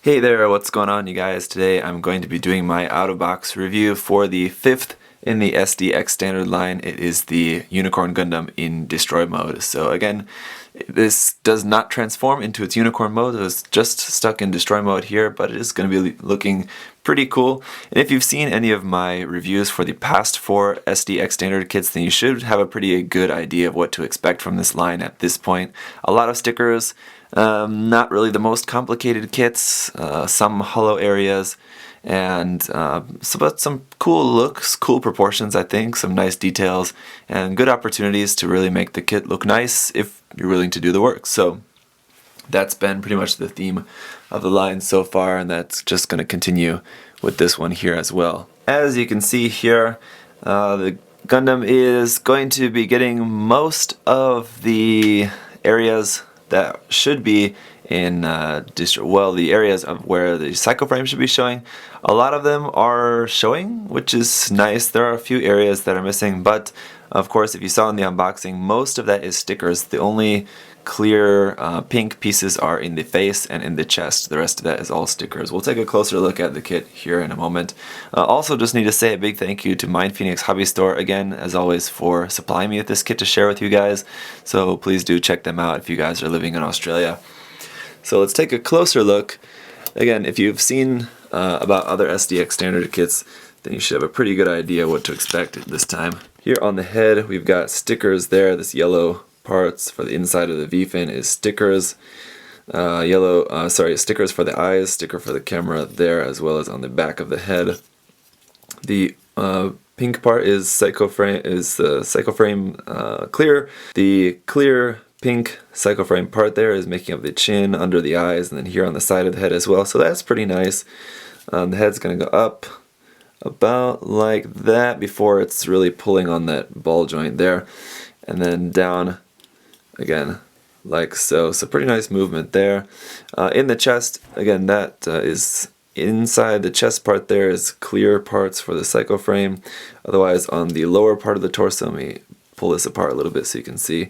Hey there, what's going on you guys? Today I'm going to be doing my out-of-box review for the 5th in the SD Ex-Standard line. It is the Unicorn Gundam in Destroy mode. So again, this does not transform into its Unicorn mode. It was just stuck in Destroy mode here, but it is going to be looking pretty cool. And if you've seen any of my reviews for the past 4 SD Ex-Standard kits, then you should have a pretty good idea of what to expect from this line at this point. A lot of stickers. Not really the most complicated kits, some hollow areas, and but some cool looks, cool proportions I think, some nice details, and good opportunities to really make the kit look nice if you're willing to do the work. So that's been pretty much the theme of the line so far, and that's just going to continue with this one here as well. As you can see here, the Gundam is going to be getting most of the areas that should be in the areas of where the cycle frame should be showing. A lot of them are showing, which is nice. There are a few areas that are missing, but of course, if you saw in the unboxing, most of that is stickers. The only clear pink pieces are in the face and in the chest. The rest of that is all stickers. We'll take a closer look at the kit here in a moment. Also, just need to say a big thank you to MindFenix Hobby Store, again, as always, for supplying me with this kit to share with you guys. So please do check them out if you guys are living in Australia. So let's take a closer look. Again, if you've seen about other SD Ex-Standard kits, then you should have a pretty good idea what to expect this time. Here on the head, we've got stickers there. This yellow parts for the inside of the V-fin is stickers. Stickers for the eyes, sticker for the camera there, as well as on the back of the head. The pink part is psychoframe clear. The clear pink psychoframe part there is making up the chin, under the eyes, and then here on the side of the head as well. So that's pretty nice. The head's going to go up about like that before it's really pulling on that ball joint there, and then down again like so. So pretty nice movement there. In the chest, again, that is inside the chest part there is clear parts for the cycle frame. Otherwise, on the lower part of the torso, let me pull this apart a little bit so you can see,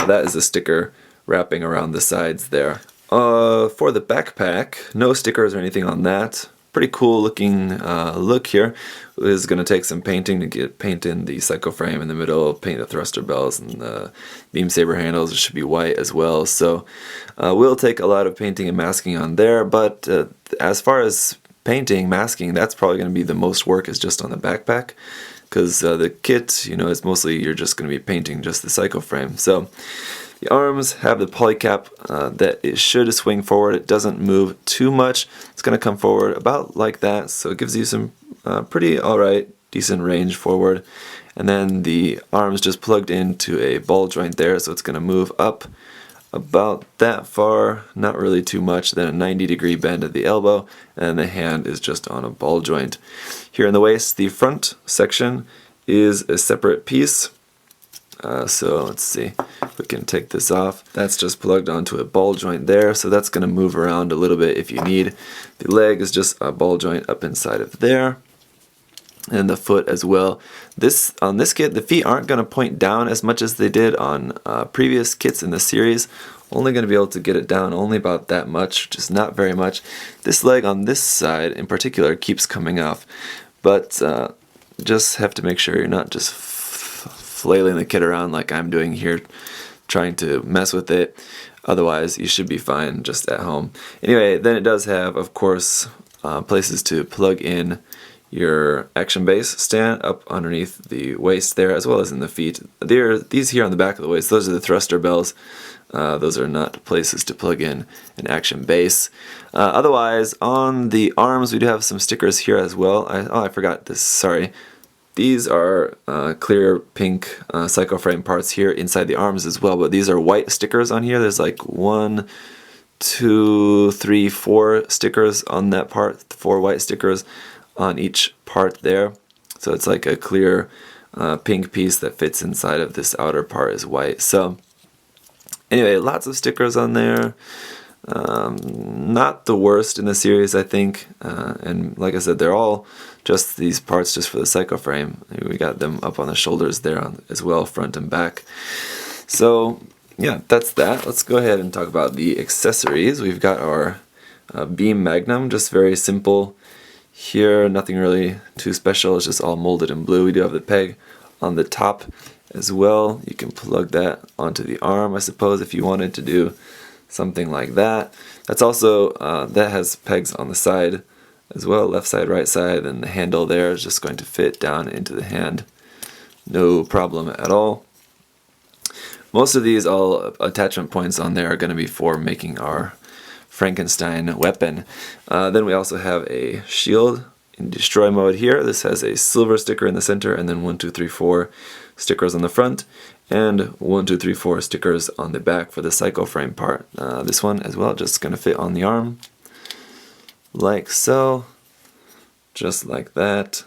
that is a sticker wrapping around the sides there. For the backpack, no stickers or anything on that. Pretty cool looking look here. It is going to take some painting to paint in the cycle frame in the middle, paint the thruster bells and the beam saber handles. It should be white as well. So we'll take a lot of painting and masking on there, but as far as painting, masking, that's probably going to be the most work is just on the backpack, because the kit, is mostly you're just going to be painting just the cycle frame. So the arms have the polycap that it should swing forward. It doesn't move too much. It's going to come forward about like that, so it gives you some pretty alright, decent range forward. And then the arms just plugged into a ball joint there, so it's going to move up about that far, not really too much, then a 90-degree bend at the elbow, and the hand is just on a ball joint. Here in the waist, the front section is a separate piece. So let's see if we can take this off. That's just plugged onto a ball joint there, so that's going to move around a little bit if you need. The leg is just a ball joint up inside of there, and the foot as well. On this kit, the feet aren't going to point down as much as they did on previous kits in the series. Only going to be able to get it down only about that much, just not very much. This leg on this side in particular keeps coming off, but just have to make sure you're not just flailing the kit around like I'm doing here, trying to mess with it. Otherwise, you should be fine just at home. Anyway, then it does have, of course, places to plug in your action base stand up underneath the waist there, as well as in the feet. These here on the back of the waist, those are the thruster bells. Those are not places to plug in an action base. Otherwise, on the arms, we do have some stickers here as well. I forgot this, sorry. These are clear pink cycle frame parts here inside the arms as well, but these are white stickers on here. There's like 1, 2, 3, 4 stickers on that part, 4 white stickers on each part there. So it's like a clear pink piece that fits inside of this outer part is white. So anyway, lots of stickers on there. Not the worst in the series, I think, and like I said, they're all just these parts just for the cycle frame. We got them up on the shoulders there as well, front and back. So yeah, that's that. Let's go ahead and talk about the accessories. We've got our beam magnum, just very simple. Here, nothing really too special, it's just all molded in blue. We do have the peg on the top as well. You can plug that onto the arm, I suppose, if you wanted to do something like that. That's also, that has pegs on the side as well, left side, right side, and the handle there is just going to fit down into the hand. No problem at all. Most of these all attachment points on there are going to be for making our Frankenstein weapon. Then we also have a shield in destroy mode here. This has a silver sticker in the center, and then 1, 2, 3, 4 stickers on the front, and 1, 2, 3, 4 stickers on the back for the psycho frame part. This one as well, just going to fit on the arm, like so, just like that.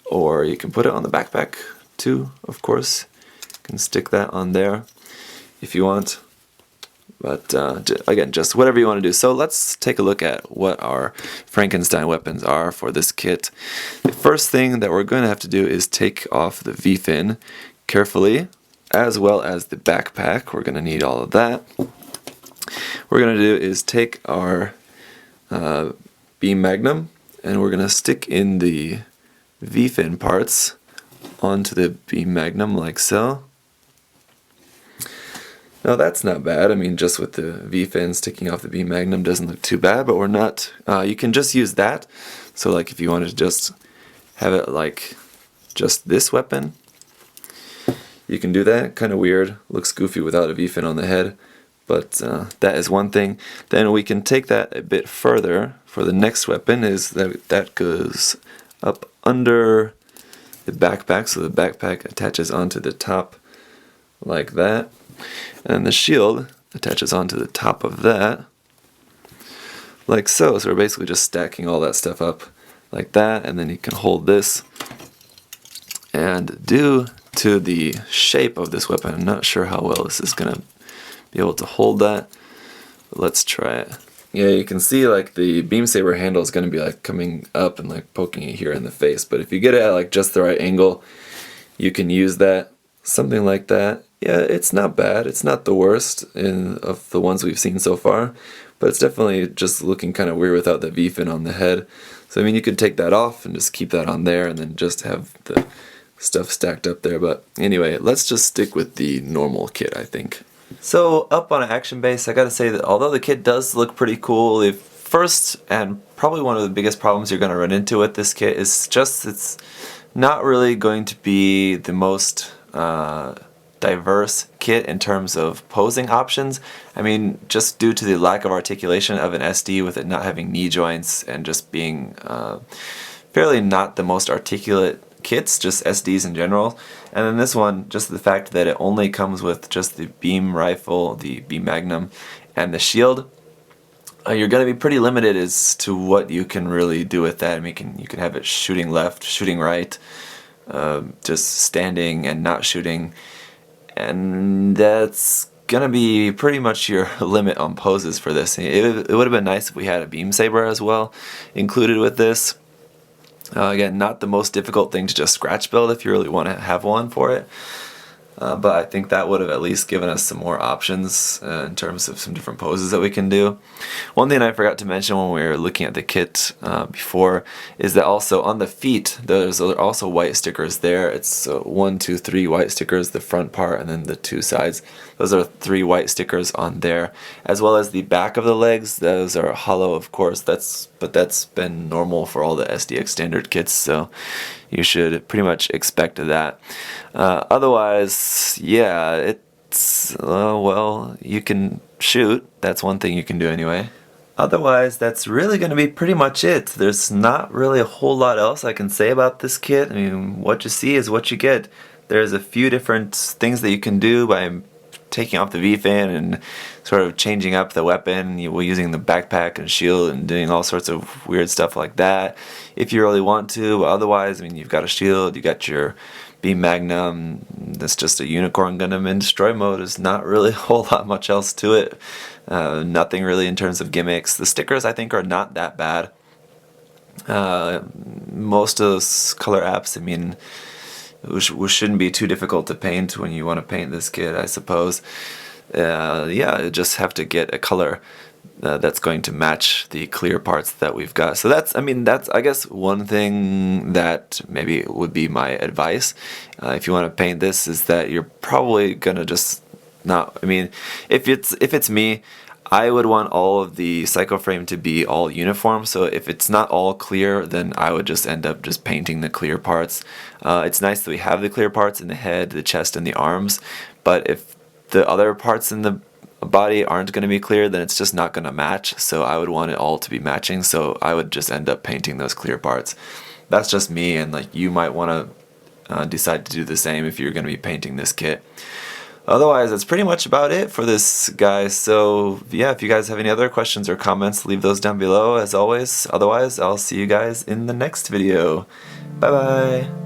Or you can put it on the backpack too, of course. You can stick that on there if you want. But again, just whatever you want to do. So let's take a look at what our Frankenstein weapons are for this kit. The first thing that we're going to have to do is take off the V-fin carefully, as well as the backpack. We're going to need all of that. What we're going to do is take our beam magnum, and we're going to stick in the V-fin parts onto the beam magnum like so. Now that's not bad. I mean, just with the V-fin sticking off the beam magnum doesn't look too bad, but we're not, you can just use that. So like if you wanted to just have it like just this weapon, you can do that. Kind of weird, looks goofy without a V-fin on the head, but that is one thing. Then we can take that a bit further for the next weapon, is that goes up under the backpack, so the backpack attaches onto the top like that. And the shield attaches onto the top of that, like so. So we're basically just stacking all that stuff up like that, and then you can hold this. And due to the shape of this weapon, I'm not sure how well this is going to be able to hold that, but let's try it. Yeah, you can see like the beam saber handle is going to be like coming up and like poking you here in the face, but if you get it at like just the right angle, you can use that, something like that. Yeah, it's not bad. It's not the worst of the ones we've seen so far, but it's definitely just looking kind of weird without the V-fin on the head. So I mean, you could take that off and just keep that on there and then just have the stuff stacked up there. But anyway, let's just stick with the normal kit, I think. So up on an action base, I gotta say that although the kit does look pretty cool, the first and probably one of the biggest problems you're gonna run into with this kit is just it's not really going to be the most diverse kit in terms of posing options. I mean, just due to the lack of articulation of an SD, with it not having knee joints and just being fairly not the most articulate kits, just SDs in general. And then this one, just the fact that it only comes with just the beam rifle, the beam magnum, and the shield, you're going to be pretty limited as to what you can really do with that. I mean, you can have it shooting left, shooting right, just standing and not shooting, and that's gonna be pretty much your limit on poses for this. It would have been nice if we had a beam saber as well included with this. Again, not the most difficult thing to just scratch build if you really want to have one for it. But I think that would have at least given us some more options in terms of some different poses that we can do. One thing I forgot to mention when we were looking at the kit before is that also on the feet, there's also white stickers there. It's 1, 2, 3 white stickers, the front part and then the 2 sides. Those are 3 white stickers on there, as well as the back of the legs. Those are hollow, of course. But that's been normal for all the SD Ex-Standard kits, so you should pretty much expect that. Otherwise, yeah, it's, well, you can shoot. That's one thing you can do anyway. Otherwise, that's really going to be pretty much it. There's not really a whole lot else I can say about this kit. I mean, what you see is what you get. There's a few different things that you can do by taking off the V-fin and sort of changing up the weapon, using the backpack and shield and doing all sorts of weird stuff like that if you really want to. But otherwise, I mean, you've got a shield, you got your beam magnum. That's just a Unicorn Gundam in destroy mode. There's not really a whole lot much else to it. Nothing really in terms of gimmicks. The stickers I think are not that bad. Most of those color apps, I mean, which shouldn't be too difficult to paint when you want to paint this kit, I suppose. Yeah, you just have to get a color that's going to match the clear parts that we've got. So that's, I guess one thing that maybe would be my advice if you want to paint this, is that you're probably gonna just not, if it's me, I would want all of the cycle frame to be all uniform. So if it's not all clear, then I would just end up just painting the clear parts. It's nice that we have the clear parts in the head, the chest, and the arms, but if the other parts in the body aren't going to be clear, then it's just not going to match. So I would want it all to be matching, so I would just end up painting those clear parts. That's just me, and like you might want to decide to do the same if you're going to be painting this kit. Otherwise, that's pretty much about it for this guy. So yeah, if you guys have any other questions or comments, leave those down below as always. Otherwise, I'll see you guys in the next video. Bye bye.